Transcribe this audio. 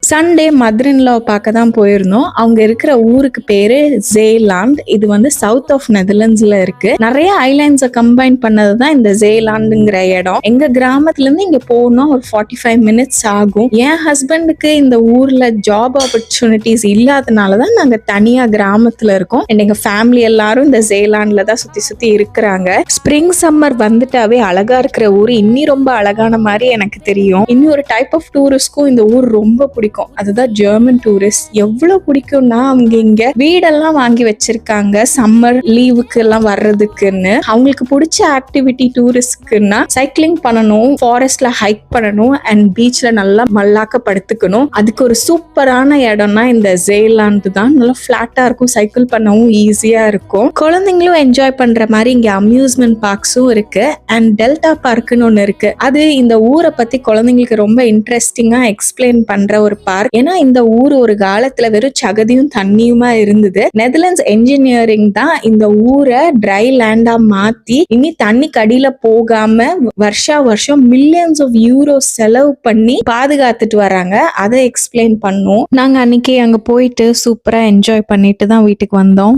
Sunday mother in லா பார்க்க தான் போயிருந்தோம். அவங்க இருக்கிற ஊருக்கு பேரு ஜேலாண்ட். இது வந்து சவுத் ஆஃப் நெதர்லாண்ட்ஸ்ல இருக்கு. நிறைய ஐலாண்ட்ஸை கம்பைன் பண்ணது தான் இந்த ஜேலாண்டுங்கிற இடம். எங்க கிராமத்துல இருந்து இங்க போகணும் ஒரு 45 மினிட்ஸ் ஆகும். என் ஹஸ்பண்டுக்கு இந்த ஊர்ல ஜாப் ஆப்பர்ச்சுனிட்டிஸ் இல்லாதனாலதான் நாங்க தனியா கிராமத்துல இருக்கோம். எங்க ஃபேமிலி எல்லாரும் இந்த ஜேலாண்ட்ல தான் சுத்தி சுத்தி இருக்கிறாங்க. ஸ்ப்ரிங் சம்மர் வந்துட்டாவே அழகா இருக்கிற ஊர் இன்னி ரொம்ப அழகான மாதிரி எனக்கு தெரியும். இன்னி ஒரு டைப் ஆஃப் டூரிஸ்ட்க்கும் இந்த ஊர் ரொம்ப பிடிக்கும். அதுதான் ஜெர்மன் டூரிஸ்ட். எவ்வளவு பிடிக்கும்னா அவங்க இங்க வீடெல்லாம் வாங்கி வச்சிருக்காங்க சம்மர் லீவுக்கு எல்லாம் வர்றதுக்குன்னு. அவங்களுக்கு பிடிச்ச ஆக்டிவிட்டி டூரிஸ்ட்க்குன்னா சைக்கிளிங் பண்ணணும், ஃபாரஸ்ட்ல ஹைக் பண்ணணும் அண்ட் பீச்ல நல்லா மல்லாக்க படுத்துக்கணும். அதுக்கு ஒரு சூப்பரான இடம்னா இந்த ஜேலாண்ட் தான். நல்லா பிளாட்டா இருக்கும், சைக்கிள் பண்ணவும் ஈஸியா இருக்கும். குழந்தைங்களும் என்ஜாய் பண்ற மாதிரி இங்க அம்யூஸ்மெண்ட் பார்க்ஸும் இருக்கு அண்ட் டெல்டா பார்க்னு ஒன்னு இருக்கு. அது இந்த ஊரை பத்தி குழந்தைங்களுக்கு ரொம்ப இன்ட்ரெஸ்டிங்கா எக்ஸ்பிளைன் பண்ற ஒரு பார்க். ஏன்னா இந்த ஊர் ஒரு காலத்துல வெறும் சகதியும் தண்ணியுமா இருந்தது. நெதர்லாண்ட்ஸ் என்ஜினியரிங் தான் இந்த ஊரை ட்ரை லேண்டா மாத்தி இனி தண்ணி கடியில போகாம வருஷா வருஷம் மில்லியன்ஸ் ஆஃப் யூரோ செலவு பண்ணி பாதுகாத்துட்டு வராங்க. அதை எக்ஸ்பிளைன் பண்ணோம். நாங்க அன்னைக்கு அங்க போயிட்டு சூப்பரா என்ஜாய் பண்ணிட்டு தான் வீட்டுக்கு வந்தோம்.